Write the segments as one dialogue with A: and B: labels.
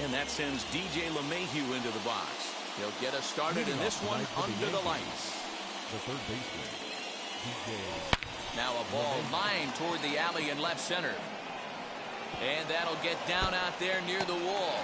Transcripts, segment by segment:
A: And that sends DJ LeMahieu into the box. He'll get us started in this one under the lights.
B: The third baseman, DJ.
A: Now a ball lined toward the alley in left center. And that'll get down out there near the wall.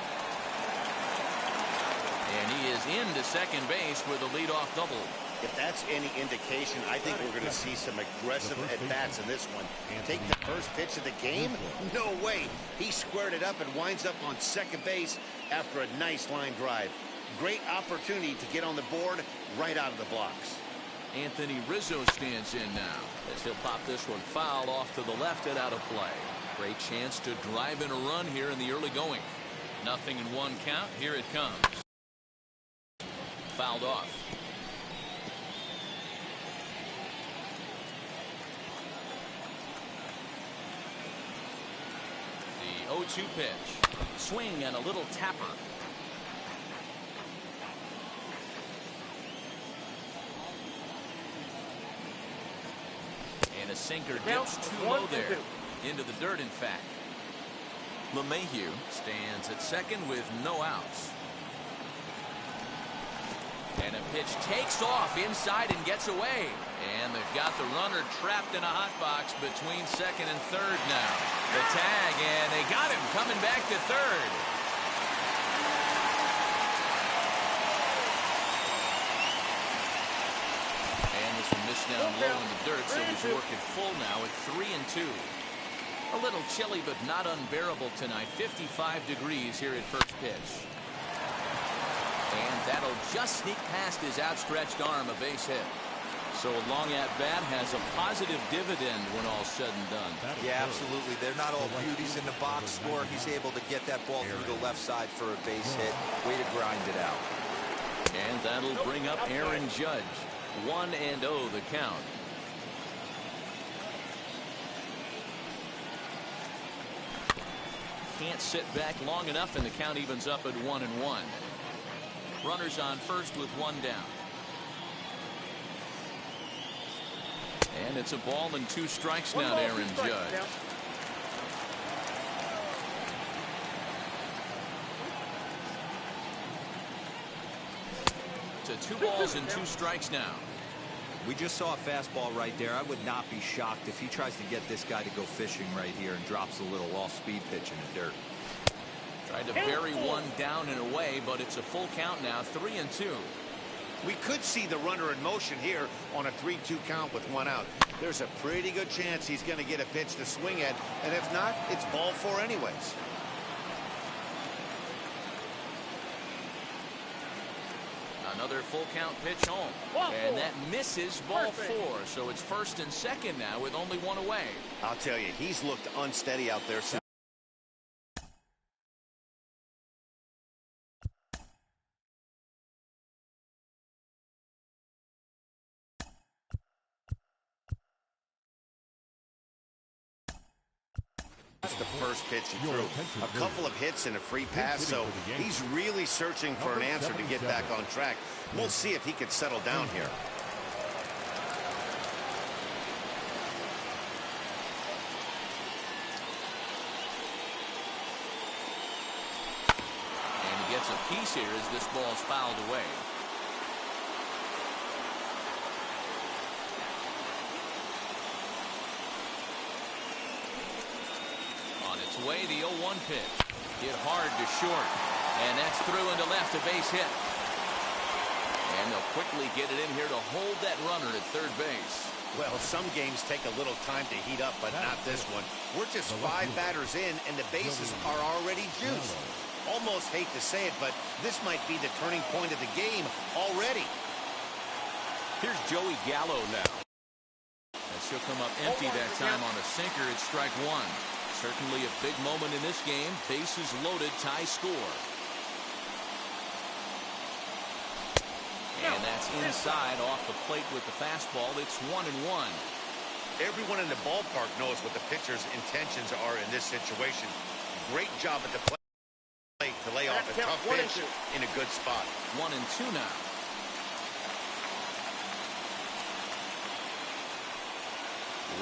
A: And he is into second base with a leadoff double.
C: If that's any indication, I think we're going to see some aggressive at-bats in this one. Take the first pitch of the game? No way. He squared it up and winds up on second base after a nice line drive. Great opportunity to get on the board right out of the blocks.
A: Anthony Rizzo stands in now as he'll pop this one foul off to the left and out of play. Great chance to drive in a run here in the early going. Nothing in one count. Here it comes. Fouled off. The 0-2 pitch. Swing and a little tapper. And a sinker dips too low there. Into the dirt, in fact. LeMahieu stands at second with no outs. And a pitch takes off inside and gets away. And they've got the runner trapped in a hot box between second and third now. The tag, and they got him coming back to third. And this one missed down low in the dirt, so he's working full now at 3-2. A little chilly, but not unbearable tonight. 55 degrees here at first pitch. And that'll just sneak past his outstretched arm, a base hit. So a long at-bat has a positive dividend when all's said and done.
D: Yeah, absolutely. They're not all beauties in the box score. He's able to get that ball through the left side for a base hit. Way to grind it out.
A: And that'll bring up Aaron Judge. 1-0 the count. Can't sit back long enough, and the count evens up at 1-1. Runners on first with one down. And it's a ball and 2 strikes now to Aaron Judge. To 2 balls and 2 strikes now.
D: We just saw a fastball right there. I would not be shocked if he tries to get this guy to go fishing right here and drops a little off-speed pitch in the dirt.
A: Tried to bury one down and away, but it's a full count now, 3-2.
C: We could see the runner in motion here on a 3-2 count with 1 out. There's a pretty good chance he's going to get a pitch to swing at, and if not, it's ball 4 anyways.
A: Another full count pitch home. And that misses ball 4. So it's first and second now with only 1 away.
C: I'll tell you, he's looked unsteady out there since. The first pitch he threw. A couple of hits and a free pass, so he's really searching for an answer to get back on track. We'll see if he can settle down here.
A: And he gets a piece here as this ball's fouled away. Way the 0-1 pitch. Hit hard to short. And that's through into left, a base hit. And they'll quickly get it in here to hold that runner at third base.
C: Well, some games take a little time to heat up, but not this one. We're just 5 batters in, and the bases are already juiced. Almost hate to say it, but this might be the turning point of the game already.
A: Here's Joey Gallo now. And she'll come up empty that time on a sinker at strike 1. Certainly a big moment in this game. Bases loaded, tie score. And that's inside off the plate with the fastball. It's 1-1.
C: Everyone in the ballpark knows what the pitcher's intentions are in this situation. Great job at the plate to lay off a tough pitch in a good spot.
A: 1-2 now.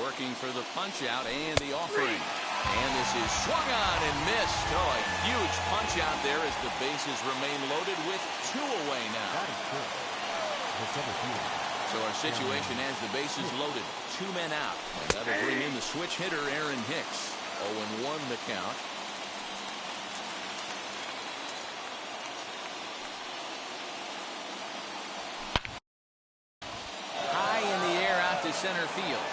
A: Working for the punch out and the offering. And this is swung on and missed. Oh, a huge punch out there as the bases remain loaded with 2 away now. So our situation has the bases loaded, 2 men out. And that'll bring in the switch hitter, Aaron Hicks. 0-1 the count. High in the air out to center field.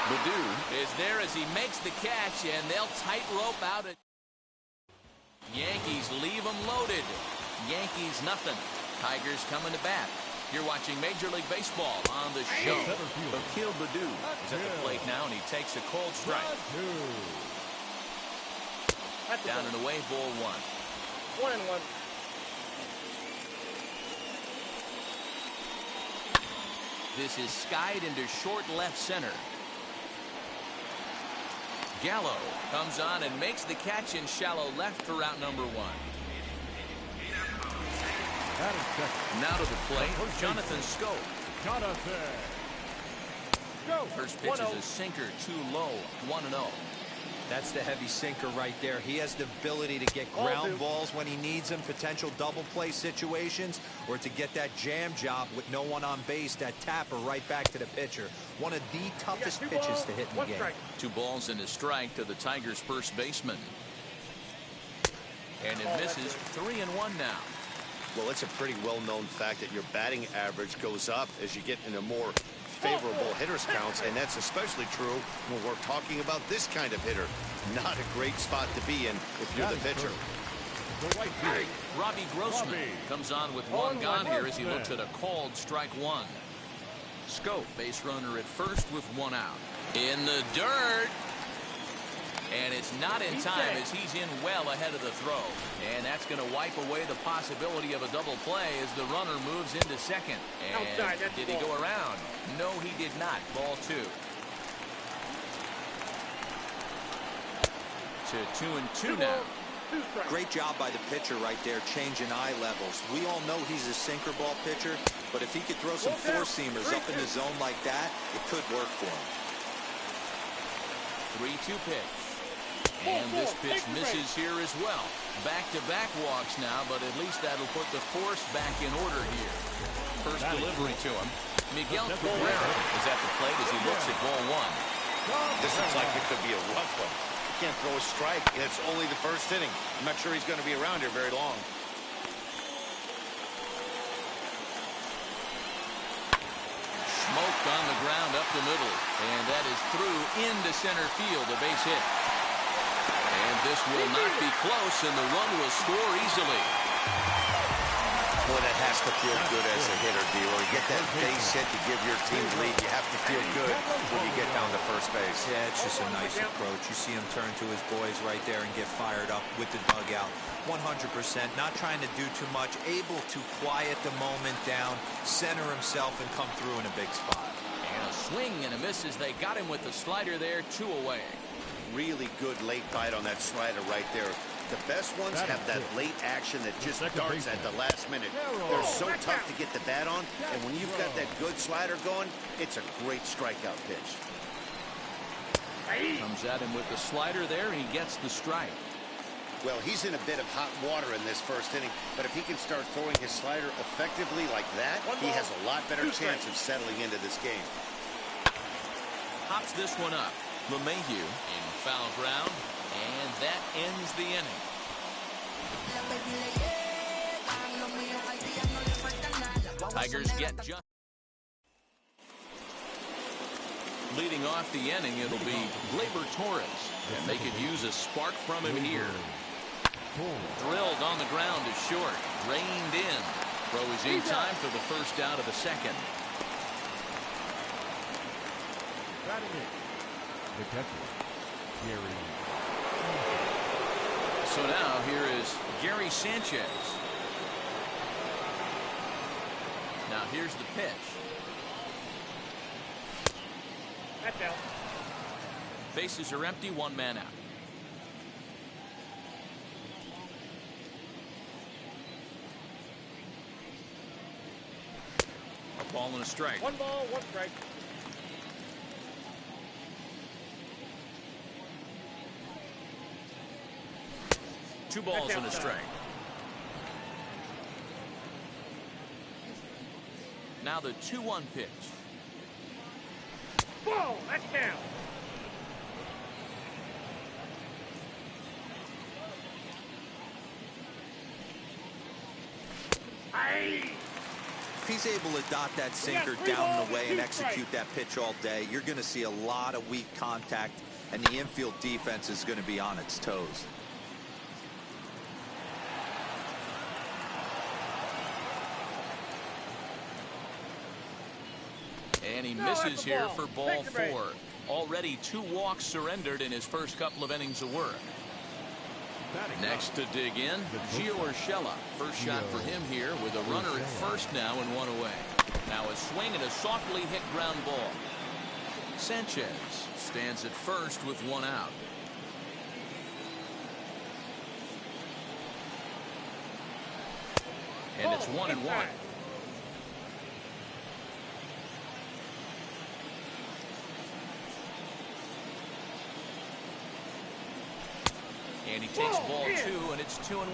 A: Baddoo is there as he makes the catch, and they'll tight rope out it. Yankees leave them loaded. Yankees nothing. Tigers coming to bat. You're watching Major League Baseball on the show. Akil Baddoo is at the plate now, and he takes a cold strike. Down and away, ball 1.
E: 1-1.
A: This is skied into short left center. Gallo comes on and makes the catch in shallow left for route number 1. Now to the plate, Jonathan Scope. First pitch is a sinker, too low, 1-0.
D: That's the heavy sinker right there. He has the ability to get ground balls when he needs them, potential double play situations, or to get that jam job with no one on base, that tapper right back to the pitcher. One of the toughest pitches to hit in the game.
A: 2 balls and a strike to the Tigers' first baseman. And it misses. 3-1 now.
C: Well, it's a pretty well-known fact that your batting average goes up as you get into more favorable hitters counts, and that's especially true when we're talking about this kind of hitter. Not a great spot to be in if you're the pitcher.
A: Robbie Grossman comes on with 1 gone here as he looks at a called strike 1. Scope, base runner at first with 1 out. In the dirt. And it's not in time as he's in well ahead of the throw. And that's going to wipe away the possibility of a double play as the runner moves into second. And did he go around? No, he did not. Ball 2. To 2-2 now.
D: Great job by the pitcher right there, changing eye levels. We all know he's a sinker ball pitcher, but if he could throw some four-seamers up in the zone like that, it could work for him.
A: 3-2 pitch. And this pitch misses here as well. Back-to-back walks now, but at least that'll put the force back in order here. First delivery to him. Miguel Cabrera is at the plate as he looks at ball 1.
C: This looks like it could be a rough one. He can't throw a strike, and it's only the first inning. I'm not sure he's going to be around here very long.
A: Smoked on the ground up the middle, and that is through into center field, a base hit. And this will not be close, and the run will score easily.
C: Boy, that has to feel good as a hitter, D-Roy. You get that base hit to give your team the lead. You have to feel good when you get down to first base.
D: Yeah, it's just a nice approach. You see him turn to his boys right there and get fired up with the dugout. 100%, not trying to do too much, able to quiet the moment down, center himself, and come through in a big spot.
A: And a swing and a miss as they got him with the slider there, 2 away.
C: Really good late bite on that slider right there. The best ones have that late action that just darts at the last minute. They're so tough to get the bat on, and when you've got that good slider going, it's a great strikeout pitch.
A: Comes at him with the slider there, and he gets the strike.
C: Well, he's in a bit of hot water in this first inning, but if he can start throwing his slider effectively like that, he has a lot better chance of settling into this game.
A: Hops this one up. LeMahieu in foul ground, and that ends the inning. Tigers get just. Leading off the inning, it'll be Gleyber Torres, and they could use a spark from him here. Drilled on the ground is short, reined in. Throw is in time for the first out of the second.
B: The catcher, Gary.
A: So now here is Gary Sanchez. Now here's the pitch.
E: That's out.
A: Bases are empty, 1 man out. A ball and a strike.
E: 1 ball, 1 strike.
A: 2 balls and a strike. Now the 2-1 pitch.
E: Ball, that's down.
D: If he's able to dot that sinker down and away and execute that pitch all day, you're going to see a lot of weak contact, and the infield defense is going to be on its toes.
A: And he misses here for ball 4. Already 2 walks surrendered in his first couple of innings of work. Next to dig in, Gio Urshela. First shot for him here with a runner at first now and 1 away. Now a swing and a softly hit ground ball. Sanchez stands at first with 1 out. And it's 1-1. And he takes ball 2, and it's 2-1.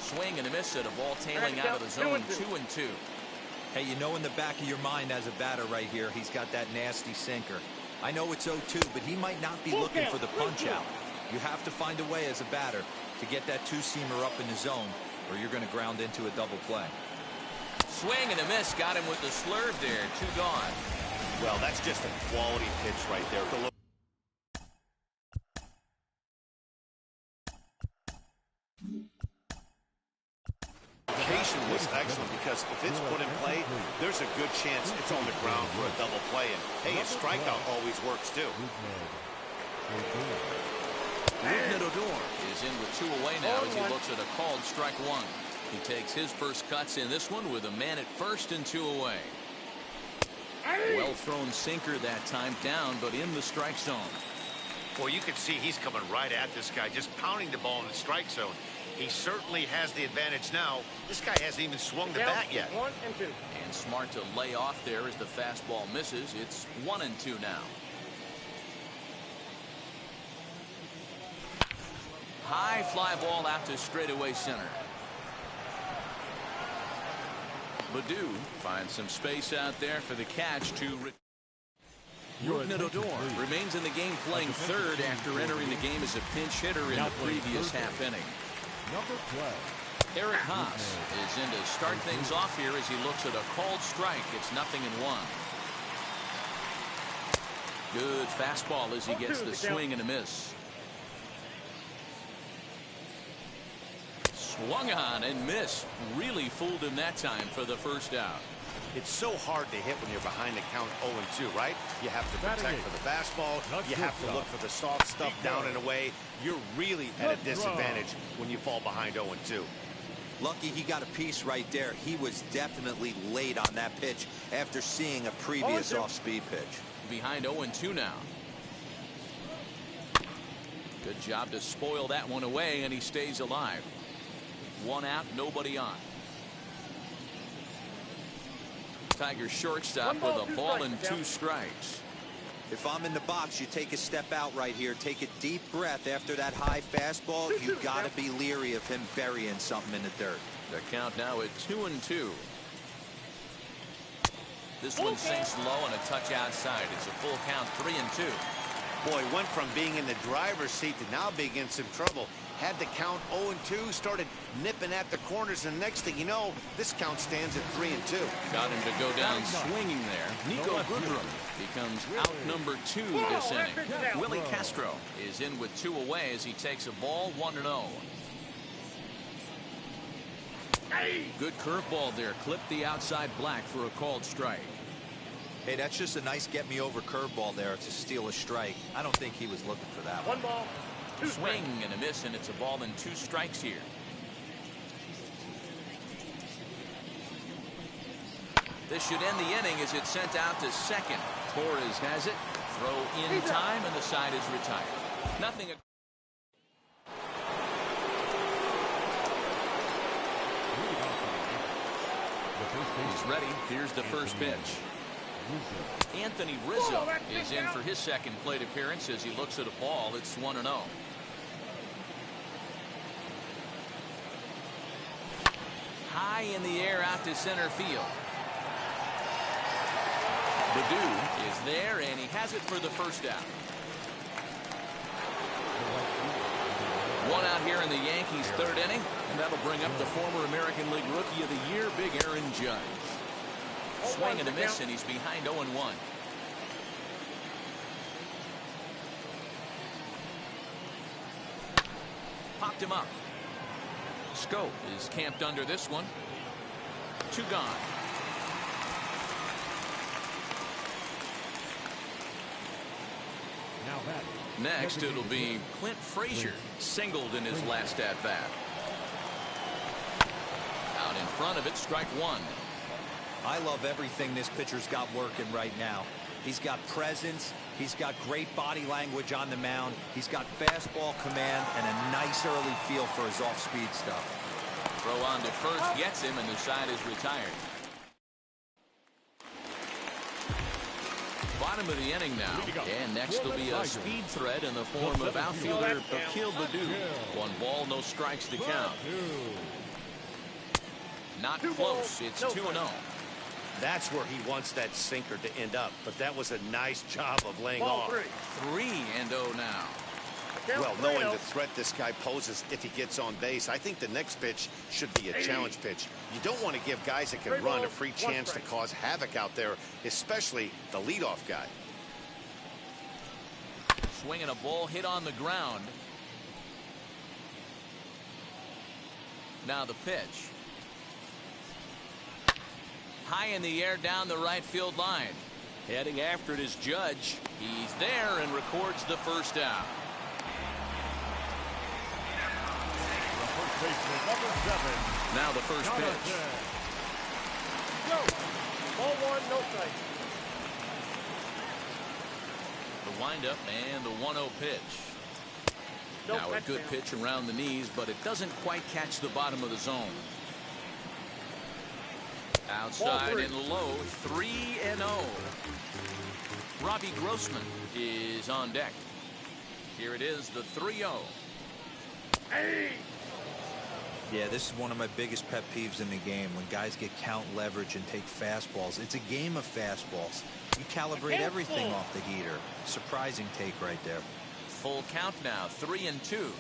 A: Swing and a miss at a ball tailing out of the zone. 2-2.
D: Hey, you know in the back of your mind as a batter right here, he's got that nasty sinker. I know it's 0-2, but he might not be looking for the punch out. You have to find a way as a batter to get that 2-seamer up in the zone, or you're going to ground into a double play.
A: Swing and a miss. Got him with the slurve there. 2 gone.
C: Well, that's just a quality pitch right there. Location was excellent because if it's put in play, there's a good chance it's on the ground for a double play. And hey, a strikeout always works too.
A: Rougned Odor is in with 2 away now as he looks at a called strike 1. He takes his first cuts in this one with a man at first and 2 away. Well thrown sinker that time, down but in the strike zone.
C: Well, you can see he's coming right at this guy, just pounding the ball in the strike zone. He certainly has the advantage now. This guy hasn't even swung the bat yet.
E: 1 and 2.
A: And smart to lay off there as the fastball misses. It's 1-2 now. High fly ball out to straightaway center. Baду finds some space out there for the catch to Rougned Odor remains in the game playing third after entering the game as a pinch hitter in the previous half inning.
B: Number 12.
A: Eric Haas is in to start things off here as he looks at a called strike. It's 0-1. Good fastball as he gets the swing and a miss. Swung on and missed. Really fooled him that time for the first out.
C: It's so hard to hit when you're behind the count 0-2, right? You have to protect for the fastball. You have to look for the soft stuff down and away. You're really at a disadvantage when you fall behind 0-2.
D: Lucky he got a piece right there. He was definitely late on that pitch after seeing a previous off-speed pitch.
A: Behind 0-2 now. Good job to spoil that one away, and he stays alive. 1 out, nobody on. Tiger shortstop with a ball and 2 strikes.
D: If I'm in the box, you take a step out right here. Take a deep breath after that high fastball. You've got to be leery of him burying something in the dirt.
A: The count now at 2-2. This one sinks low and a touch outside. It's a full count, 3-2.
C: Boy, went from being in the driver's seat to now being in some trouble. Had the count 0-2, started nipping at the corners, and next thing you know, this count stands at 3-2.
A: Got him to go down swinging there. Nico Goodrum becomes out number 2 this inning. Willie Castro is in with 2 away as he takes a ball 1-0. Good curveball there. Clipped the outside black for a called strike.
D: Hey, that's just a nice get-me-over curveball there to steal a strike. I don't think he was looking for that one.
E: 1 ball.
A: Swing and a miss, and it's a ball and 2 strikes here. This should end the inning as it's sent out to second. Torres has it. Throw in time, and the side is retired. Nothing. He's ready. Here's the first pitch. Anthony Rizzo is in for his second plate appearance as he looks at a ball. It's 1-0. High in the air out to center field. Baddoo is there, and he has it for the first out. One out here in the Yankees' third inning, and that'll bring up the former American League Rookie of the Year, Big Aaron Judge. Swing and a miss, and he's behind 0-1. Popped him up. Scope is camped under this one. 2 gone. Next, it'll be Clint Frazier, singled in his last at-bat. Out in front of it, strike 1.
D: I love everything this pitcher's got working right now. He's got presence. He's got great body language on the mound. He's got fastball command and a nice early feel for his off-speed stuff.
A: Throw on to first gets him, and the side is retired. Bottom of the inning now, and next will be a speed threat in the form of outfielder Akil Baddoo. 1 ball, no strikes to count. Not close. It's 2-0.
C: That's where he wants that sinker to end up, but that was a nice job of laying off.
A: 3-0 now.
C: Well, knowing the threat this guy poses if he gets on base, I think the next pitch should be a challenge pitch. You don't want to give guys that can run a free chance to cause havoc out there, especially the leadoff guy.
A: Swinging a ball hit on the ground. Now the pitch. High in the air down the right field line. Heading after it is Judge. He's there and records the first out. Now the first pitch.
E: Go. Ball 1, no strike.
A: The windup and the 1-0 pitch. Now a good pitch around the knees, but it doesn't quite catch the bottom of the zone. Outside and low, 3-0. Robbie Grossman is on deck. Here it is, the 3-0.
E: Hey.
D: Yeah, this is one of my biggest pet peeves in the game, when guys get count leverage and take fastballs. It's a game of fastballs. You calibrate everything off the heater. Surprising take right there.
A: Full count now, 3-2.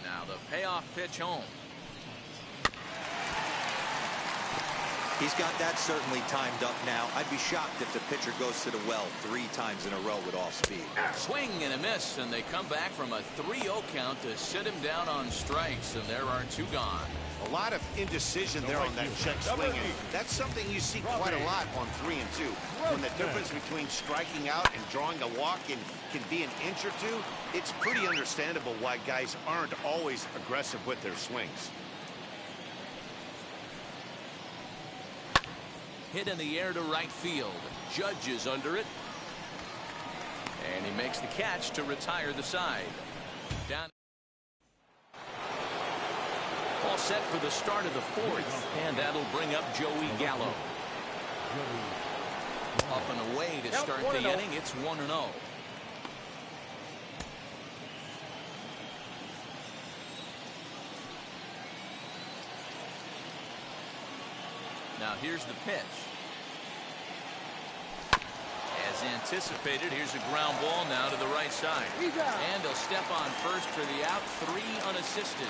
A: Now the payoff pitch home.
D: He's got that certainly timed up now. I'd be shocked if the pitcher goes to the well 3 times in a row with off speed.
A: Swing and a miss, and they come back from a 3-0 count to sit him down on strikes, and there are 2 gone.
C: A lot of indecision there on that check swing. That's something you see quite a lot on 3 and 2. When the difference between striking out and drawing a walk can be an inch or 2, it's pretty understandable why guys aren't always aggressive with their swings.
A: Hit in the air to right field. Judge is under it. And he makes the catch to retire the side. Down. All set for the start of the 4th. And that'll bring up Joey Gallo. Up and away to start the inning. It's 1-0. Now here's the pitch. As anticipated, here's a ground ball now to the right side. And he'll step on first for the out, 3 unassisted.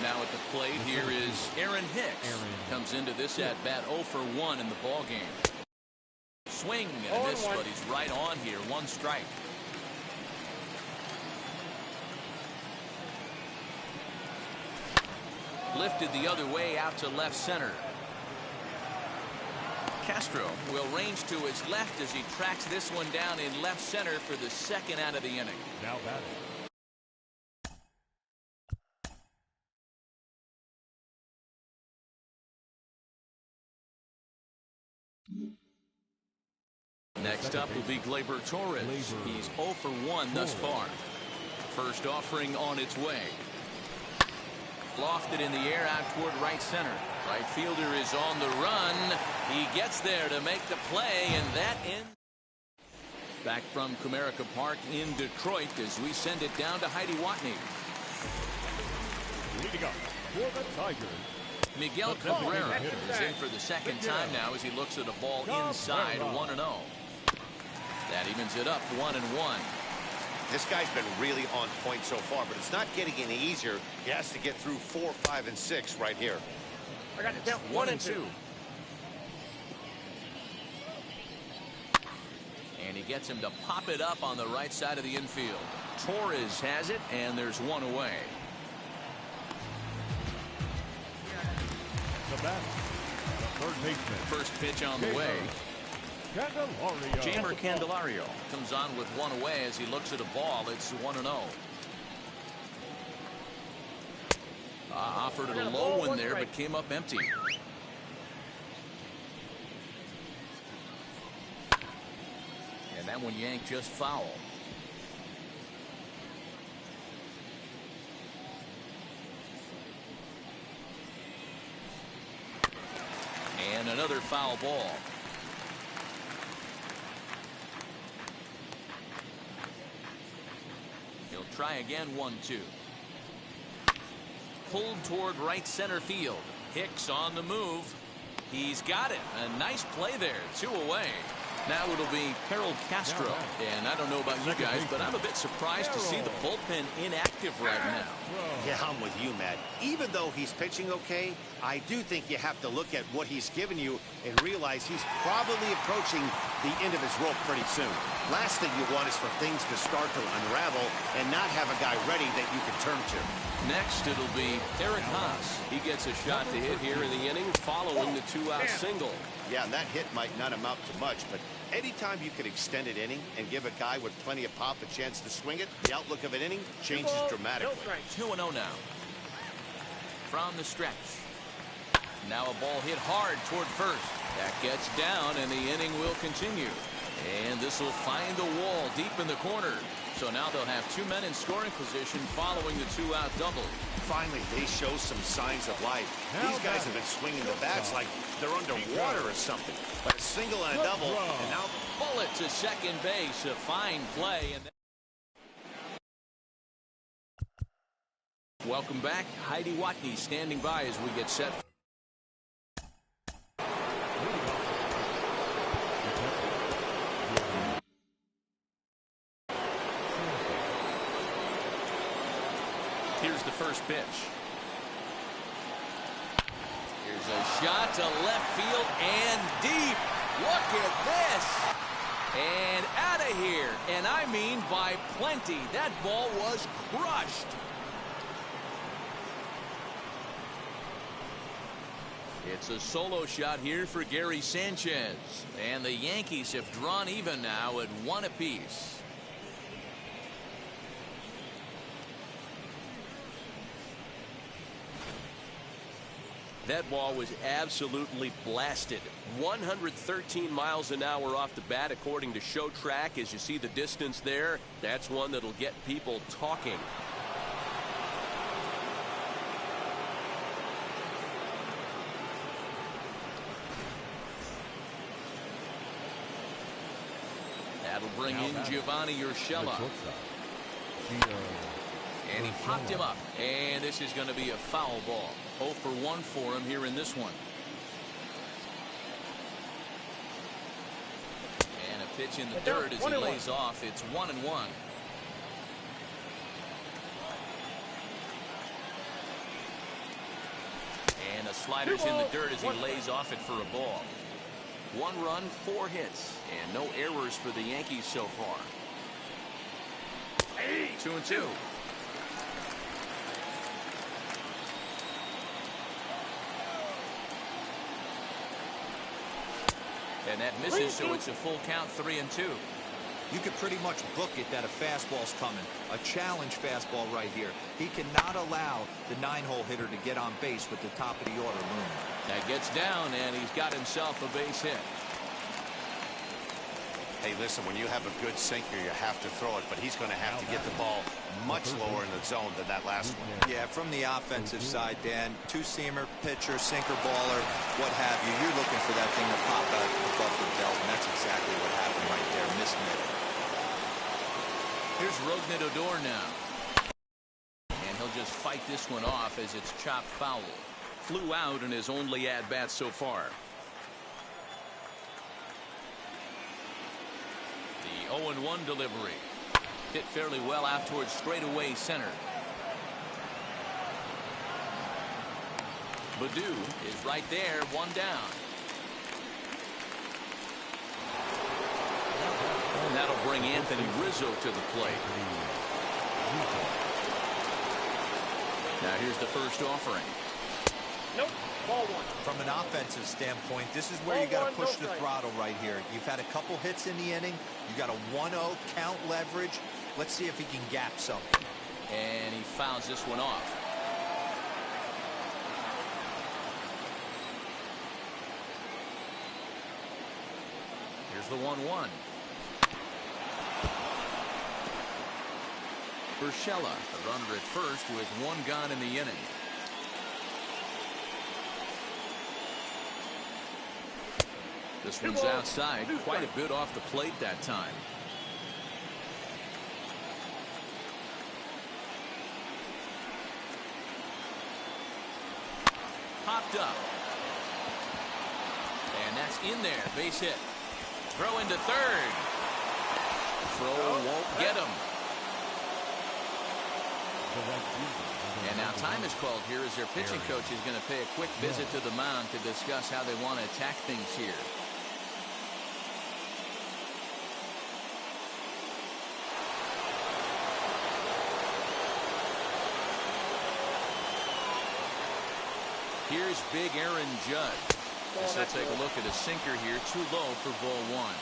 A: Now at the plate, here is Aaron Hicks. Comes into this at bat 0 for 1 in the ball game. Swing and a miss, but he's right on here. 1 strike. Lifted the other way out to left center. Castro will range to his left as he tracks this one down in left center for the 2nd out of the inning.
B: Now batting.
A: Next up will be Gleyber Torres. He's 0 for 1 thus far. First offering on its way. Lofted in the air out toward right center. Right fielder is on the run. He gets there to make the play, and that ends. Back from Comerica Park in Detroit as we send it down to Heidi Watney.
B: Leading up for the Tigers,
A: Miguel Cabrera is in for the second time now as he looks at a ball inside 1-0. That evens it up 1-1.
C: This guy's been really on point so far, but it's not getting any easier. He has to get through 4, 5, and 6 right here.
E: I got
A: It's
E: down
A: 1 and 2. And he gets him to pop it up on the right side of the infield. Torres has it, and there's one away.
B: the bat, the third baseman.
A: First pitch on the way.
B: Candelario.
A: Jamer Candelario comes on with one away as he looks at a ball. It's 1-0. Offered a low one there, but came up empty. And that one yanked just foul. And another foul ball. He'll try again, 1-2. Pulled toward right center field. Hicks on the move. He's got it. A nice play there. 2 away. Now it'll be Harold Castro. And I don't know about you guys, but I'm a bit surprised to see the bullpen inactive right now.
C: Yeah, I'm with you, Matt. Even though he's pitching okay, I do think you have to look at what he's given you and realize he's probably approaching the end of his rope pretty soon. Last thing you want is for things to start to unravel and not have a guy ready that you can turn to.
A: Next, it'll be Eric Haas. He gets a shot to hit here in the inning following the 2-out single.
C: Yeah, and that hit might not amount to much, but anytime you can extend an inning and give a guy with plenty of pop a chance to swing it, the outlook of an inning changes dramatically.
A: 2-0 now. From the stretch. Now a ball hit hard toward first. That gets down, and the inning will continue. And this will find the wall deep in the corner. So now they'll have 2 men in scoring position following the 2-out double.
C: Finally, they show some signs of life. These guys have been swinging the bats like they're underwater or something. But a single and a double, and now
A: bullet to second base. A fine play. And welcome back. Heidi Watney standing by as we get set. Here's the first pitch. Here's a shot to left field and deep. Look at this. And out of here. And I mean by plenty. That ball was crushed. It's a solo shot here for Gary Sanchez. And the Yankees have drawn even now at 1 apiece.
F: That ball was absolutely blasted. 113 miles an hour off the bat, according to Show Track. As you see the distance there, that's one that'll get people talking.
A: That'll bring in Giovanni Urshela. And he popped him up. And this is going to be a foul ball. 0 for 1 for him here in this one. And a pitch in the dirt as he lays off. It's 1-1. And a slider's in the dirt as he lays off it for a ball. 1 run, 4 hits, and no errors for the Yankees so far. 2-2. And that misses, so it's a full count, 3-2.
D: You could pretty much book it that a fastball's coming. A challenge fastball right here. He cannot allow the 9-hole hitter to get on base with the top of the order looming.
A: That gets down, and he's got himself a base hit.
C: Hey, listen, when you have a good sinker, you have to throw it, but he's going to have to get the ball much lower in the zone than that last one.
D: Yeah, from the offensive side, Dan, two-seamer, pitcher, sinker, baller, what have you, you're looking for that thing to pop out above the belt, and that's exactly what happened right there. Missing it.
A: Here's Rougned Odor now. And he'll just fight this one off as it's chopped foul. Flew out in his only at-bat so far. The 0-1 delivery. Hit fairly well out towards straightaway center. Baddoo is right there, one down. And that'll bring Anthony Rizzo to the plate. Now here's the first offering.
E: Nope. Ball one.
D: From an offensive standpoint, this is where you got to push the throttle right here. You've had a couple hits in the inning. You got a 1-0 count leverage. Let's see if he can gap something.
A: And he fouls this one off. Here's the 1-1. Urshela, the runner at first with one gone in the inning. This one's outside, quite a bit off the plate that time. Popped up. And that's in there, base hit. Throw into third. Throw won't get him. And now time is called here as their pitching coach is going to pay a quick visit to the mound to discuss how they want to attack things here. Here's big Aaron Judge. Let's take a look at a sinker here. Too low for ball one.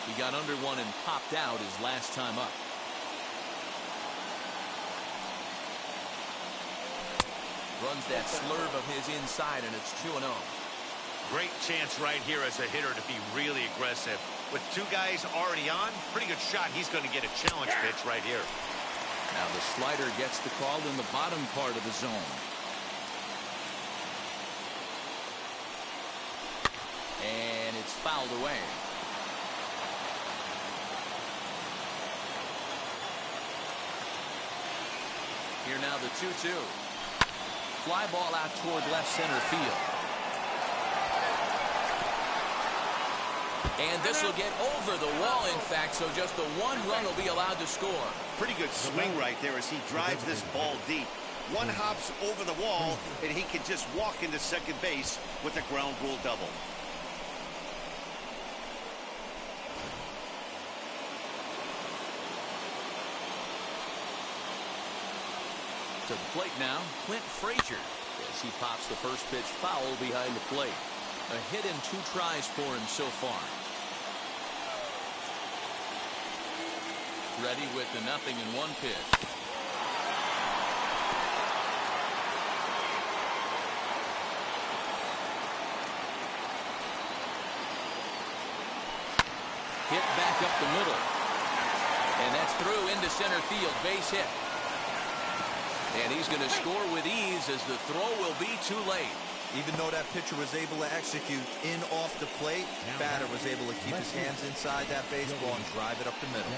A: He got under one and popped out his last time up. Runs that slurve of his inside, and it's 2-0.
C: Great chance right here as a hitter to be really aggressive. With two guys already on, pretty good shot. He's going to get a challenge pitch right here.
A: Now the slider gets the call in the bottom part of the zone. And it's fouled away. Here now the 2-2. Fly ball out toward left center field. And this will get over the wall, in fact, so just the one run will be allowed to score.
C: Pretty good swing right there as he drives this ball deep. One hops over the wall, and he can just walk into second base with a ground rule double.
A: To the plate now, Clint Frazier, as he pops the first pitch foul behind the plate. A hit in 2 tries for him so far. Ready with the 0-1 pitch. Hit back up the middle. And that's through into center field, base hit. And he's going to score with ease as the throw will be too late.
D: Even though that pitcher was able to execute in off the plate, batter was able to keep his hands inside that baseball and drive it up the middle.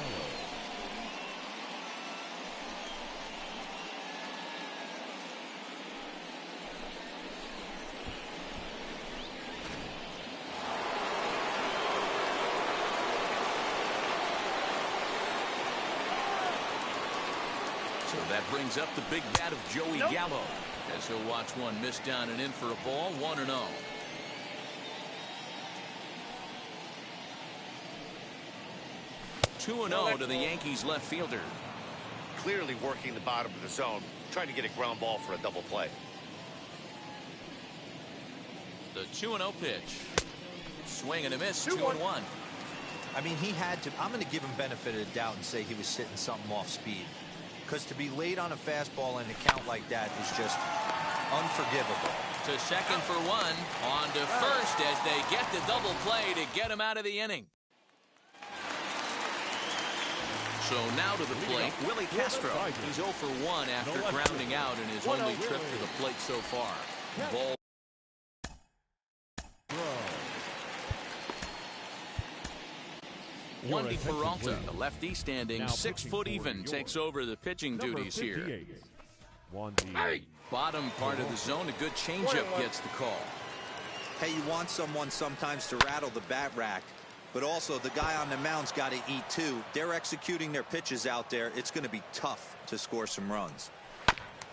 A: So that brings up the big bat of Joey Gallo, as he'll watch one miss down and in for a ball. 1-0. Two 2-0 to the Yankees left fielder.
C: Clearly working the bottom of the zone, trying to get a ground ball for a double play.
A: The 2-0 pitch. Swing and a miss. 2-1.
D: I mean, he had to. I'm going to give him benefit of the doubt and say he was sitting something off speed. Because to be late on a fastball and a count like that is just unforgivable.
A: To second for one. On to first as they get the double play to get him out of the inning. So now to the plate, Willie Castro. He's 0 for 1 after grounding out in his only trip to the plate so far. Ball. Wendy Peralta, the lefty standing 6 foot even, takes over the pitching duties here. Bottom part of the zone, a good changeup gets the call.
D: Hey, you want someone sometimes to rattle the bat rack, but also the guy on the mound's got to eat too. They're executing their pitches out there. It's going to be tough to score some runs.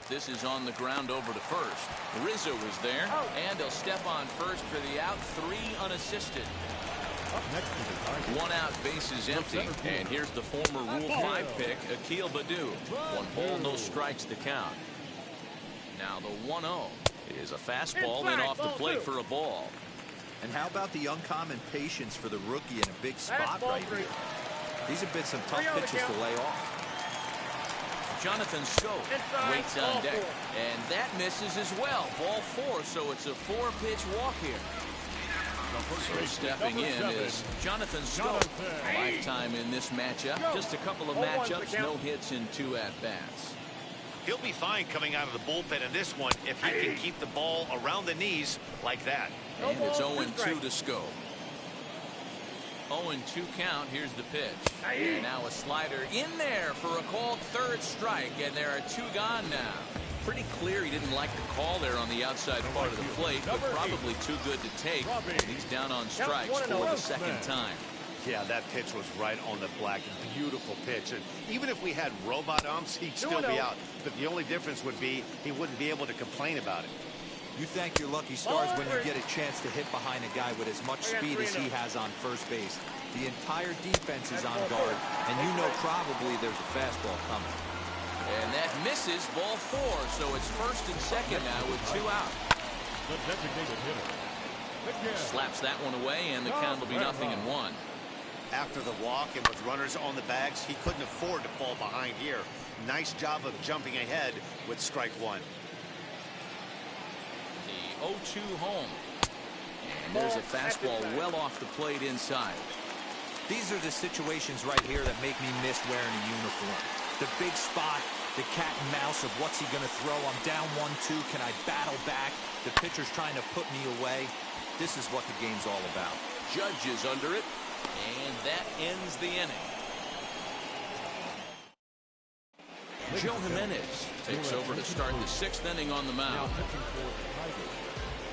A: This is on the ground over to first. Rizzo is there, and he'll step on first for the out, 3 unassisted. One out, bases empty, and here's the former Rule 5 pick, Akil Baddoo. 1 ball, no strikes to count. Now the 1-0 is a fastball in off the plate for a ball.
D: And how about the uncommon patience for the rookie in a big spot right here? These have been some tough pitches to lay off.
A: Jonathan Schoop waits on deck, and that misses as well. Ball 4, so it's a 4-pitch walk here. So stepping in is Jonathan Schoop. Lifetime in this matchup. Just a couple of matchups, no hits in 2 at-bats.
C: He'll be fine coming out of the bullpen in this one if he can keep the ball around the knees like that.
A: And it's 0-2 to Schoop. 0-2 count. Here's the pitch. And now a slider in there for a called 3rd strike, and there are 2 gone now. Pretty clear he didn't like the call there on the outside part of the plate, but probably too good to take. He's down on strikes for the 2nd time.
C: Yeah, that pitch was right on the black. Beautiful pitch. And even if we had robot umps, he'd still be out. But the only difference would be he wouldn't be able to complain about it.
D: You thank your lucky stars when you get a chance to hit behind a guy with as much speed as he has on first base. The entire defense is on guard, and you know probably there's a fastball coming.
A: And that misses, ball 4, so it's 1st and 2nd now with 2 out.
B: The designated hitter.
A: Slaps that one away, and the count will be 0-1.
C: After the walk and with runners on the bags, he couldn't afford to fall behind here. Nice job of jumping ahead with strike 1.
A: The 0-2 home. And there's a fastball well off the plate inside.
D: These are the situations right here that make me miss wearing a uniform. The big spot, the cat and mouse of what's he going to throw. I'm down 1-2. Can I battle back? The pitcher's trying to put me away. This is what the game's all about.
A: Judge is under it, and that ends the inning. Joe Jimenez takes over to start the 6th inning on the mound.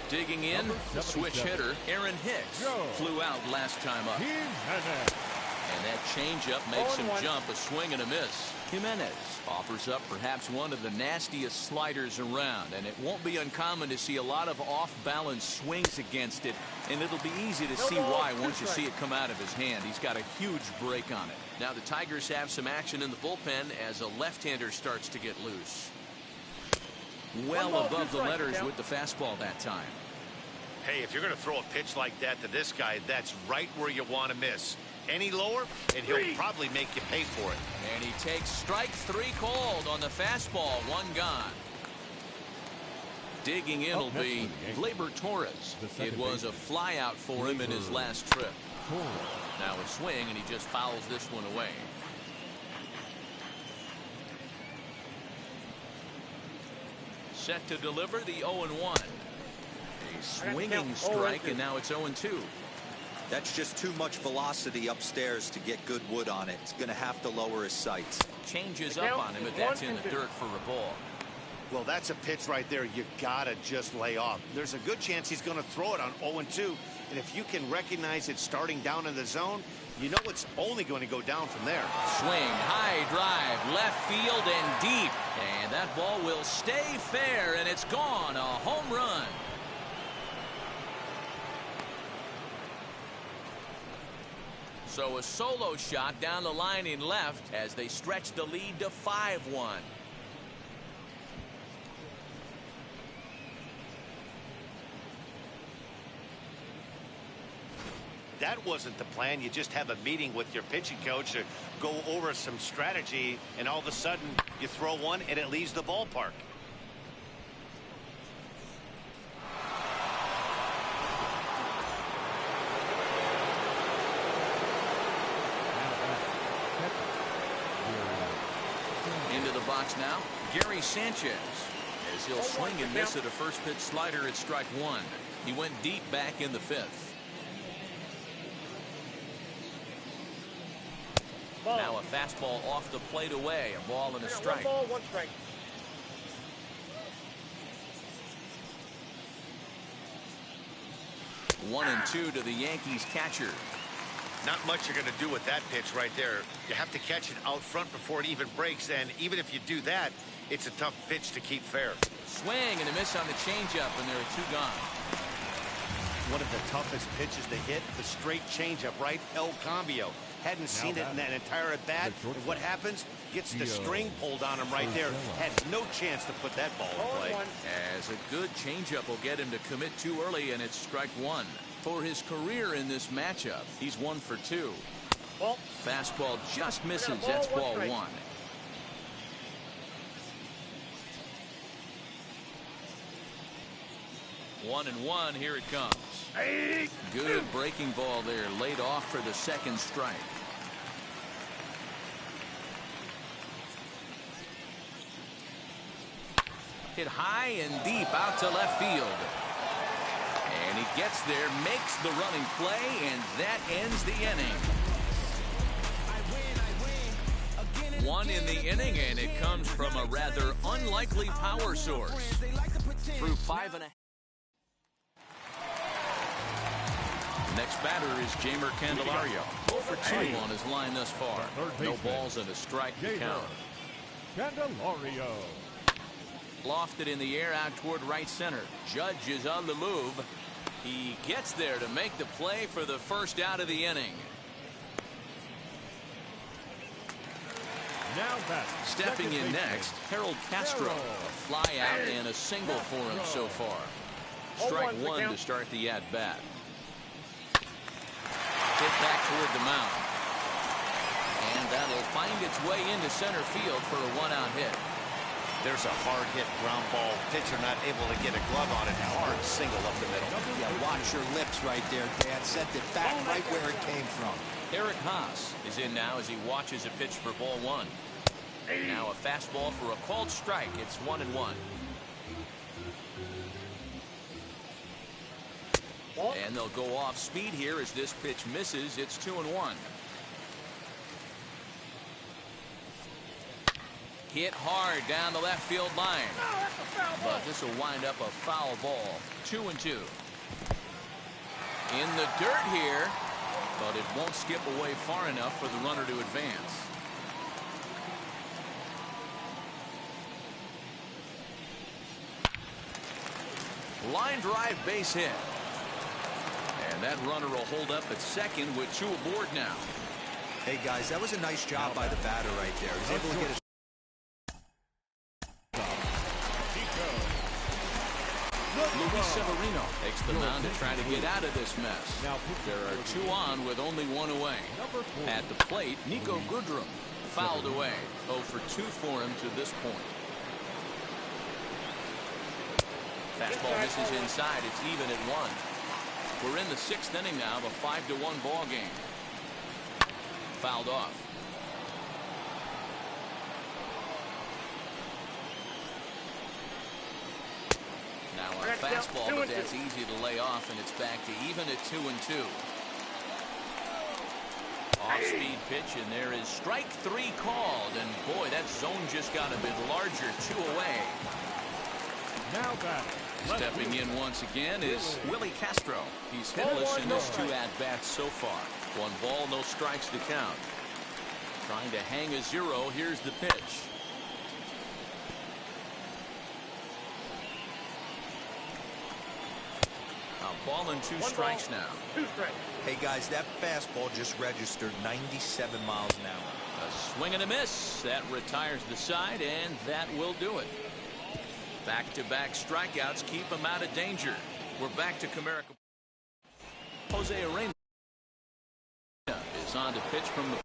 A: Digging in, the switch hitter, Aaron Hicks, flew out last time up. And that changeup makes him jump, a swing and a miss. Jimenez offers up perhaps one of the nastiest sliders around, and it won't be uncommon to see a lot of off-balance swings against it, and it'll be easy to see why once you see it come out of his hand. He's got a huge break on it. Now the Tigers have some action in the bullpen as a left-hander starts to get loose. Well above the letters with the fastball that time.
C: Hey, if you're going to throw a pitch like that to this guy, that's right where you want to miss. Any lower, and he'll probably make you pay for it.
A: And he takes strike 3 called on the fastball, 1 gone. Digging in will be Gleyber Torres. It was a flyout for him in his last trip. Now a swing, and he just fouls this one away. Set to deliver the 0-1. A swinging strike, and now it's 0-2.
D: That's just too much velocity upstairs to get good wood on it. It's going to have to lower his sights.
A: Changes up on him, but that's in the dirt for a ball.
C: Well, that's a pitch right there you gotta just lay off. There's a good chance he's going to throw it on 0-2, and if you can recognize it starting down in the zone, you know it's only going to go down from there.
A: Swing, high drive, left field and deep, and that ball will stay fair, and it's gone. A home run. So a solo shot down the line in left as they stretch the lead to 5-1.
C: That wasn't the plan. You just have a meeting with your pitching coach to go over some strategy, and all of a sudden you throw one and it leaves the ballpark.
A: the box now, Gary Sanchez. As he'll swing and miss at a first pitch slider at strike one. He went deep back in the fifth. Now a fastball off the plate away. A ball and a strike.
E: 1 ball, 1 strike.
A: One and two to the Yankees catcher.
C: Not much you're going to do with that pitch right there. You have to catch it out front before it even breaks, and even if you do that, it's a tough pitch to keep fair.
A: Swing and a miss on the changeup, and there are 2 gone.
C: One of the toughest pitches to hit, the straight changeup, right? El Cambio. Hadn't seen it in that entire at bat. And what happens? Gets the string pulled on him right there. Had no chance to put that ball in play.
A: As a good changeup will get him to commit too early, and it's strike one. For his career in this matchup, he's 1 for 2.
E: Ball.
A: Fastball just misses. That's ball 1. One and one. Here it comes. Good breaking ball there. Laid off for the second strike. Hit high and deep out to left field. And he gets there, makes the running play, and that ends the inning. One in the inning, and it comes from a rather unlikely power source. Through 5 1/2. Next batter is Jeimer Candelario. 0 for 2 on his line thus far. No balls and a strike to count.
B: Candelario.
A: Lofted in the air out toward right center. Judge is on the move. He gets there to make the play for the first out of the inning.
B: Now back.
A: Stepping in next, Harold Castro. A fly out and a single for him so far. Strike one to start the at-bat. Hit back toward the mound. And that'll find its way into center field for a one-out hit.
C: There's a hard hit ground ball. Pitcher not able to get a glove on it. Hard single up the middle.
D: Yeah, watch your lips right there, Dan. Sent it back right where it came from.
A: Eric Haas is in now as he watches a pitch for ball 1. Now a fastball for a called strike. It's 1-1. And they'll go off speed here as this pitch misses. It's 2-1. Hit hard down the left field line. But this will wind up a foul ball. 2-2. In the dirt here, but it won't skip away far enough for the runner to advance. Line drive base hit. And that runner will hold up at second with 2 aboard now.
D: Hey, guys, that was a nice job by the batter right there. He was able to get his...
A: Luis Severino takes the mound to try to get out of this mess. There are 2 on with only 1 away. At the plate, Nico Goodrum fouled away. 0 for 2 for him to this point. Fastball misses inside. It's even at 1. We're in the 6th inning now of a 5-1 ball game. Fouled off. Now a fastball, but that's easy to lay off, and it's back to even at 2-2. Off-speed pitch, and there is strike 3 called, and boy, that zone just got a bit larger. 2 away.
B: Now back.
A: Stepping in once again is Willie Castro. He's hitless in his 2 at-bats so far. 1 ball, no strikes to count. Trying to hang a 0. Here's the pitch. Ball and 2 strikes now.
E: 2 strikes.
D: Hey, guys, that fastball just registered 97 miles an hour.
A: A swing and a miss. That retires the side, and that will do it. Back-to-back strikeouts keep him out of danger. We're back to Comerica. Jose Arena is on to pitch from the...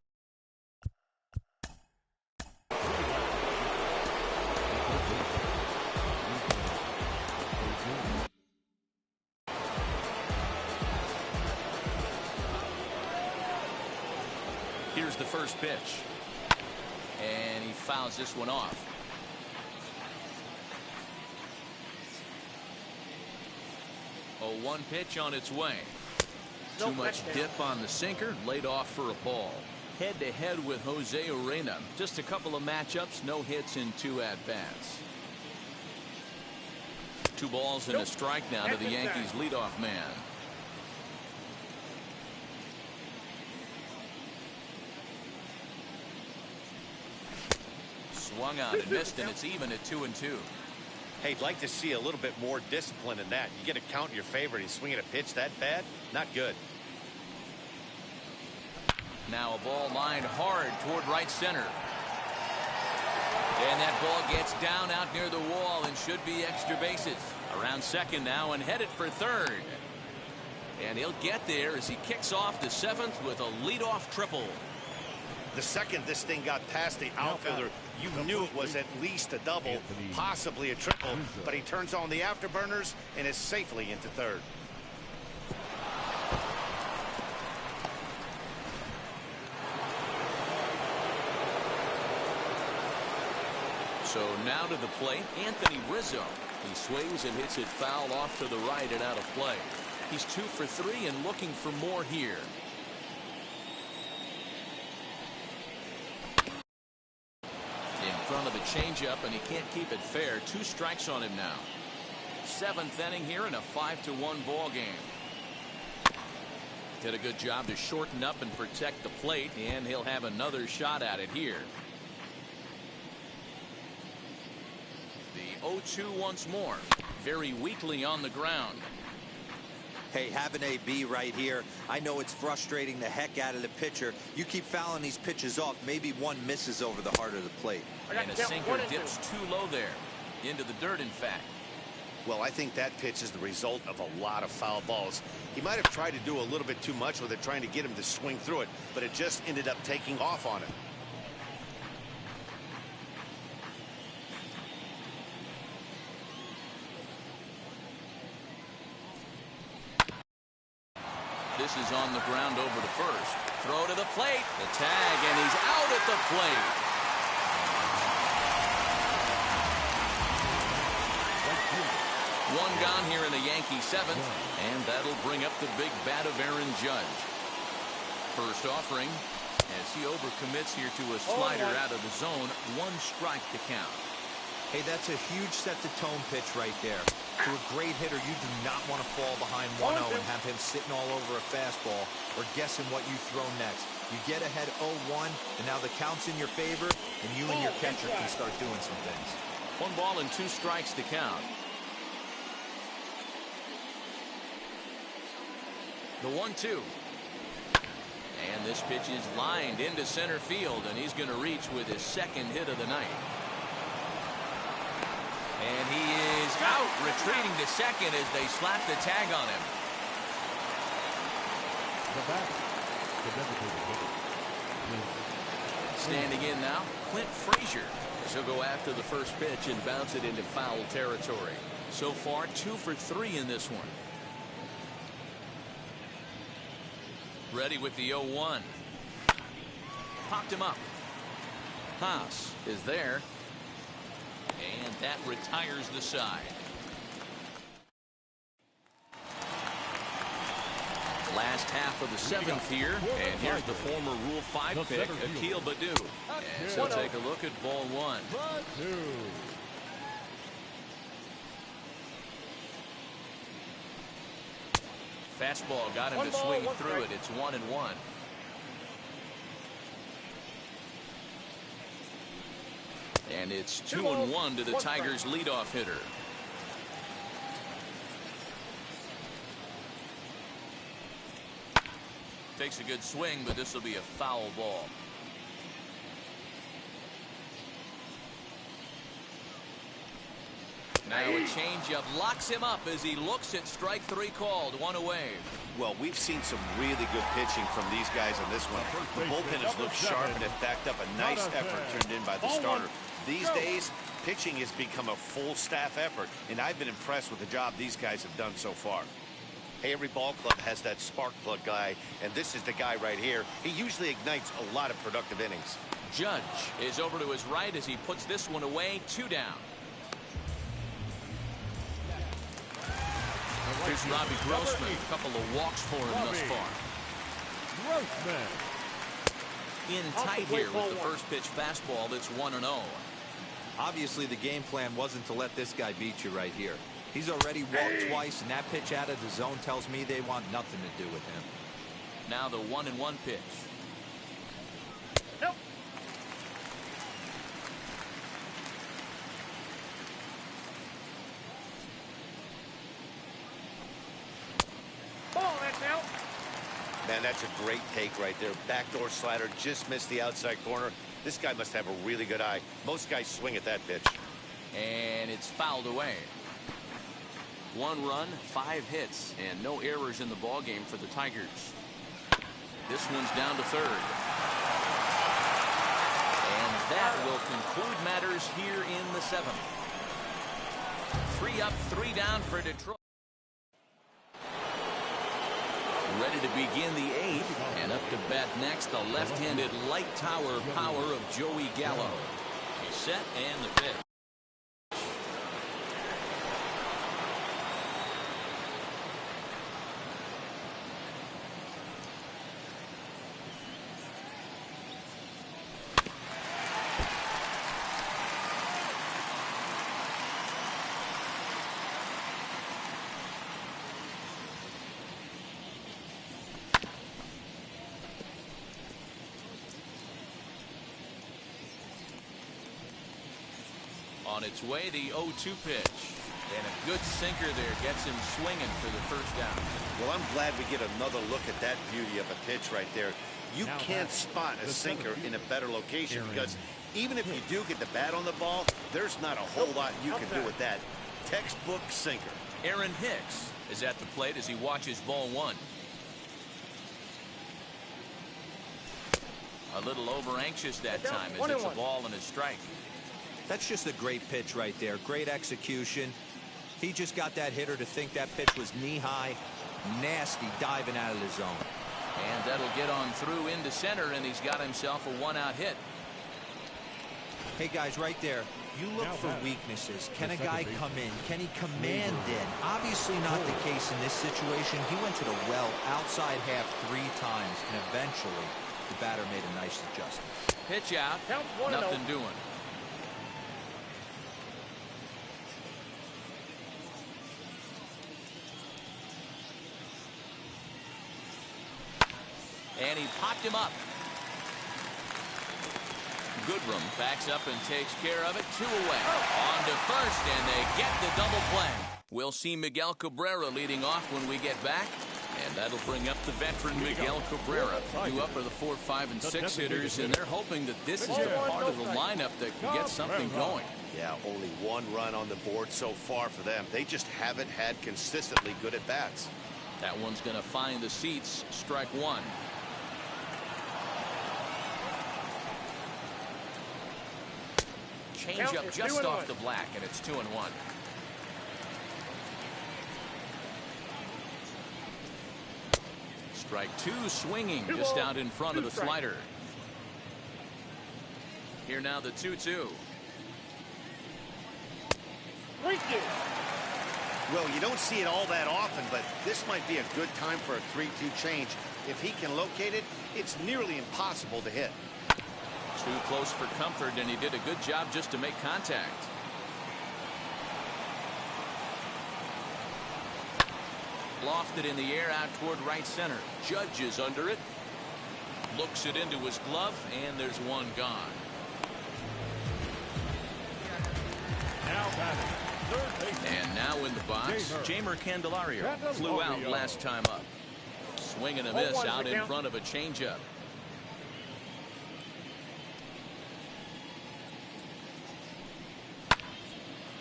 A: Here's the first pitch. And he fouls this one off. 0-1 pitch on its way. Too much dip on the sinker, laid off for a ball. Head-to-head with Jose Urena. Just a couple of matchups, no hits in 2 at-bats. 2 balls and a strike now to the Yankees leadoff man. Swung on and missed, and it's even at 2-2.
C: Hey, I'd like to see a little bit more discipline in that. You get a count in your favor and he's swinging a pitch that bad? Not good.
A: Now a ball lined hard toward right center. And that ball gets down out near the wall and should be extra bases. Around second now and headed for third. And he'll get there as he kicks off the 7th with a leadoff triple.
C: The second this thing got past the outfielder, you knew it was at least a double, possibly a triple, but he turns on the afterburners and is safely into third.
A: So now to the plate, Anthony Rizzo. He swings and hits it foul off to the right and out of play. He's 2 for 3 and looking for more here. In front of the changeup, and he can't keep it fair. 2 strikes on him now. 7th inning here in a 5-1 ball game. Did a good job to shorten up and protect the plate, and he'll have another shot at it here. The 0-2 once more. Very weakly on the ground.
D: Hey, have an AB right here. I know it's frustrating the heck out of the pitcher. You keep fouling these pitches off, maybe one misses over the heart of the plate.
A: And a sinker dips too low there. Into the dirt, in fact.
C: Well, I think that pitch is the result of a lot of foul balls. He might have tried to do a little bit too much with it, trying to get him to swing through it, but it just ended up taking off on him.
A: This is on the ground over to first. Throw to the plate. The tag, and he's out at the plate. One gone here in the Yankee 7th, and that'll bring up the big bat of Aaron Judge. First offering as he overcommits here to a slider out of the zone. 1 strike to count.
D: Hey, that's a huge set-the-tone pitch right there. To a great hitter, you do not want to fall behind 1-0 and have him sitting all over a fastball or guessing what you throw next. You get ahead 0-1, and now the count's in your favor, and you and your catcher can start doing some things.
A: 1 ball and 2 strikes to count. The 1-2. And this pitch is lined into center field, and he's going to reach with his 2nd hit of the night. And he is out, retreating to second as they slap the tag on him. Standing in now, Clint Frazier. He'll go after the first pitch and bounce it into foul territory. So far, 2 for 3 in this one. Ready with the 0-1. Popped him up. Haas is there. And that retires the side. Last half of the 7th here. And here's the former Rule 5 pick, Akil Baddoo. And so take a look at ball 1. Fastball got him to swing through it. It's 1-1. And it's 2-1 to the Tigers' leadoff hitter. Takes a good swing, but this will be a foul ball. Now a changeup locks him up as he looks at strike 3 called. 1 away.
C: Well, we've seen some really good pitching from these guys in this one. The bullpen has looked sharp and it backed up a nice effort turned in by the starter. These days, pitching has become a full staff effort, and I've been impressed with the job these guys have done so far. Hey, every ball club has that spark plug guy, and this is the guy right here. He usually ignites a lot of productive innings.
A: Judge is over to his right as he puts this one away. 2 down. Here's Robbie Grossman. A couple of walks for him thus far.
B: Grossman.
A: In tight here with the first pitch fastball. That's 1-0.
D: Obviously, the game plan wasn't to let this guy beat you right here. He's already walked twice, and that pitch out of the zone tells me they want nothing to do with him.
A: Now the 1-1 pitch.
E: Nope. Ball, that's out.
C: Man, that's a great take right there. Backdoor slider just missed the outside corner. This guy must have a really good eye. Most guys swing at that pitch.
A: And it's fouled away. 1 run, 5 hits, and no errors in the ballgame for the Tigers. This one's down to third. And that will conclude matters here in the 7th. 3 up, 3 down for Detroit. Ready to begin the 8th, and up to bat next, the left-handed light tower power of Joey Gallo. He's set and the pitch. On its way, the 0-2 pitch. And a good sinker there gets him swinging for the first down.
C: Well, I'm glad we get another look at that beauty of a pitch right there. You can't spot a sinker in a better location because even if you do get the bat on the ball, there's not a whole lot you can do with that. Textbook sinker.
A: Aaron Hicks is at the plate as he watches ball 1. A little over anxious that time as it's a ball and a strike.
D: That's just a great pitch right there. Great execution. He just got that hitter to think that pitch was knee-high. Nasty diving out of the zone.
A: And that'll get on through into center, and he's got himself a 1-out hit.
D: Hey, guys, right there. You look for weaknesses. Can a guy come in? Can he command in? Obviously not the case in this situation. He went to the well outside half 3 times, and eventually the batter made a nice adjustment.
A: Pitch out. Nothing doing. And he popped him up. Goodrum backs up and takes care of it. 2 away. On to first, and they get the double play. We'll see Miguel Cabrera leading off when we get back. And that'll bring up the veteran Miguel Cabrera. 2 up are the 4, 5, and 6 hitters, and they're hoping that this is the part of the lineup that can get something going.
C: Yeah, only 1 run on the board so far for them. They just haven't had consistently good at bats.
A: That one's going to find the seats. Strike 1. Change up just off the black, and it's 2-1. Strike 2, swinging just out in front of the slider. Here now the 2-2.
C: Well, you don't see it all that often, but this might be a good time for a 3-2 change. If he can locate it, it's nearly impossible to hit.
A: Too close for comfort, and he did a good job just to make contact. Lofted in the air out toward right center. Judge is under it. Looks it into his glove, and there's 1 gone.
B: Now batting, third baseman.
A: And now in the box, Jamer Candelario flew out last time up. Swing and a miss out in front of a changeup.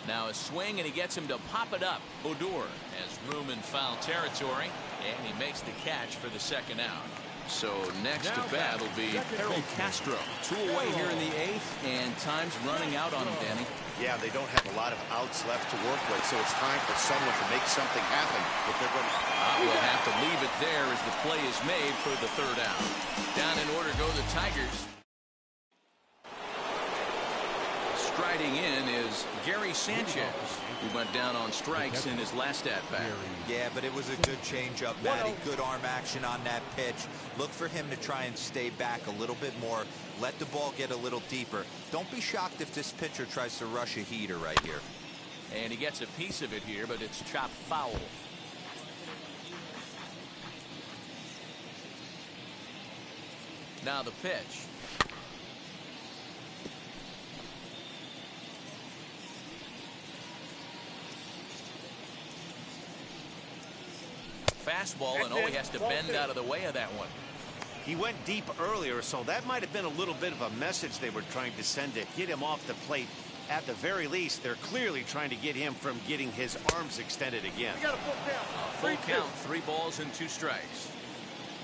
A: Now a swing, and he gets him to pop it up. Odor has room in foul territory, and he makes the catch for the 2nd out. So next to bat will be Harold Castro. 2 away here in the 8th, and time's running out on him, Danny.
C: Yeah, they don't have a lot of outs left to work with, so it's time for someone to make something happen if they're going to...
A: We'll have to leave it there as the play is made for the 3rd out. Down in order go the Tigers. Striding in is Gary Sanchez, who went down on strikes in his last at-bat.
D: Yeah, but it was a good changeup, Matty. Good arm action on that pitch. Look for him to try and stay back a little bit more. Let the ball get a little deeper. Don't be shocked if this pitcher tries to rush a heater right here.
A: And he gets a piece of it here, but it's chopped foul. Now the pitch. Fastball, and he has to bend out of the way of that one.
C: He went deep earlier, so that might have been a little bit of a message they were trying to send to get him off the plate. At the very least, they're clearly trying to get him from getting his arms extended again.
E: You got a full count.
A: Full count, 3 balls and 2 strikes.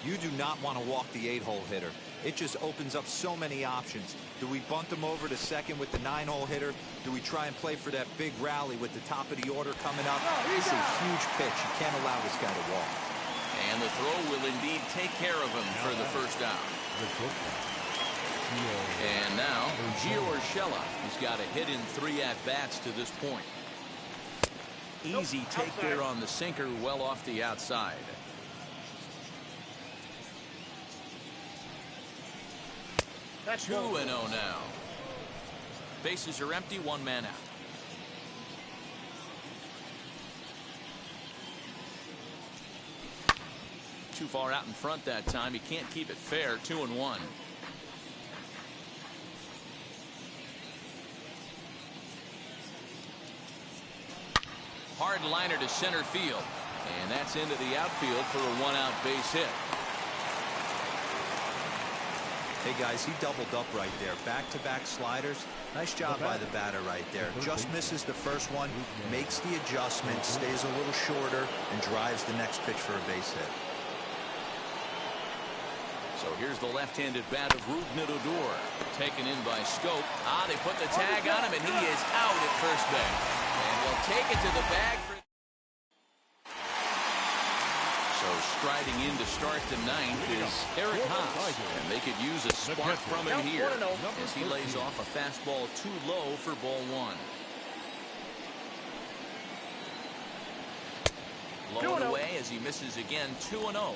D: You do not want to walk the 8-hole hitter. It just opens up so many options. Do we bunt him over to second with the 9-hole hitter? Do we try and play for that big rally with the top of the order coming up? This is a huge pitch. You can't allow this guy to walk.
A: And the throw will indeed take care of him for the first out. And now, Gio Urshela. He's got a hit in 3 at-bats to this point. Easy take there on the sinker, well off the outside. 2-0 now. Bases are empty, 1 man out. Too far out in front that time. He can't keep it fair. 2-1. Hard liner to center field. And that's into the outfield for a 1-out base hit.
D: Hey guys, he doubled up right there. Back-to-back sliders. Nice job by the batter right there. Just misses the first one, makes the adjustment, stays a little shorter, and drives the next pitch for a base hit.
A: So here's the left-handed bat of Rougned Odor, taken in by Scope. They put the tag on him, and he is out at first base. And he'll take it to the bag for. So striding in to start the 9th is Eric Haas, and they could use a spark from him here as he lays off a fastball too low for ball 1. Low and away as he misses again. 2-0.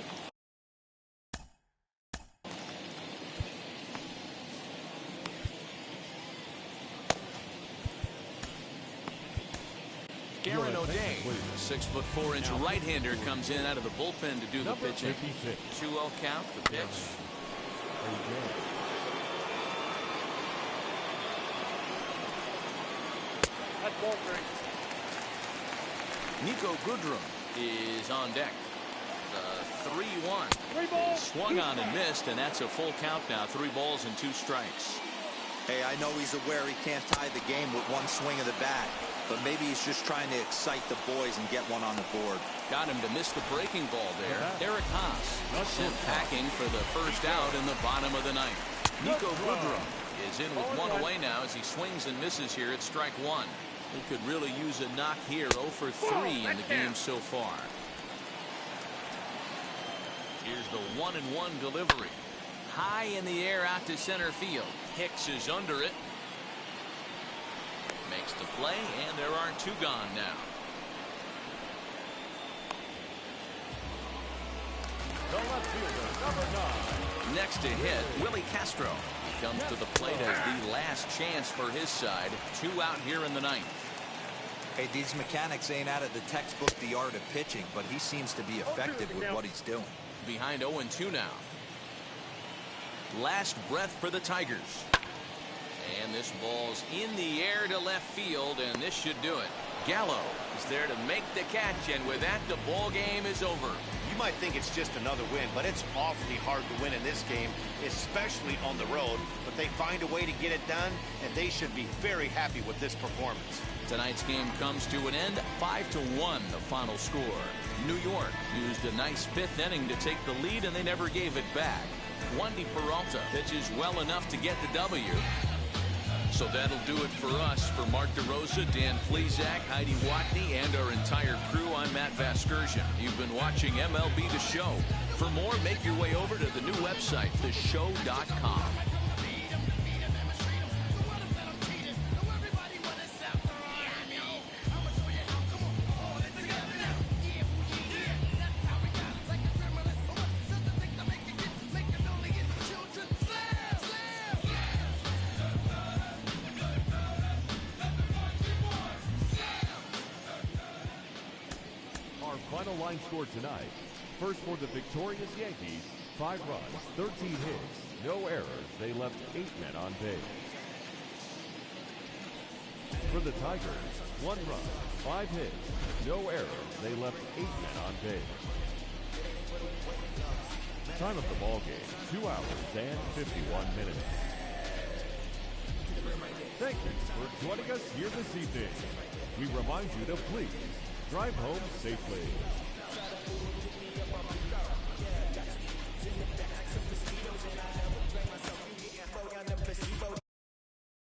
A: Aaron O'Day, 6'4" right-hander, comes in out of the bullpen to do the pitching. 2-0 count, the pitch.
E: That's ball 3.
A: Nico Goodrum is on deck. The 3-1.
E: 3 balls.
A: Swung on and missed, and that's a full count now. 3 balls and 2 strikes.
D: Hey, I know he's aware he can't tie the game with one swing of the bat, but maybe he's just trying to excite the boys and get one on the board.
A: Got him to miss the breaking ball there. Eric Haas sent packing for the first out in the bottom of the 9th. Nico Goodrum is in with 1 away now as he swings and misses here at strike 1. He could really use a knock here. 0 for 3 in the game so far. Here's the 1-1 delivery. High in the air out to center field. Hicks is under it. Makes the play, and there are 2 gone now.
B: The left fielder, number 9.
A: Next to hit, Willie Castro. He comes to the plate as the last chance for his side. 2 out here in the 9th.
D: Hey, these mechanics ain't out of the textbook The Art of Pitching, but he seems to be effective with what he's doing.
A: Behind 0-2 now. Last breath for the Tigers. And this ball's in the air to left field, and this should do it. Gallo is there to make the catch, and with that, the ball game is over.
C: You might think it's just another win, but it's awfully hard to win in this game, especially on the road. But they find a way to get it done, and they should be very happy with this performance.
A: Tonight's game comes to an end, 5-1 the final score. New York used a nice 5th inning to take the lead, and they never gave it back. Wandy Peralta pitches well enough to get the W. So that'll do it for us. For Mark DeRosa, Dan Plesac, Heidi Watney, and our entire crew, I'm Matt Vasgersian. You've been watching MLB The Show. For more, make your way over to the new website, theshow.com.
B: our final line score tonight. First for the victorious Yankees, 5 runs, 13 hits, no errors. They left 8 men on base. For the Tigers, 1 run, 5 hits, no errors. They left 8 men on base. Time of the ball game, 2 hours and 51 minutes. Thank you for joining us here this evening. We remind you to please drive home safely.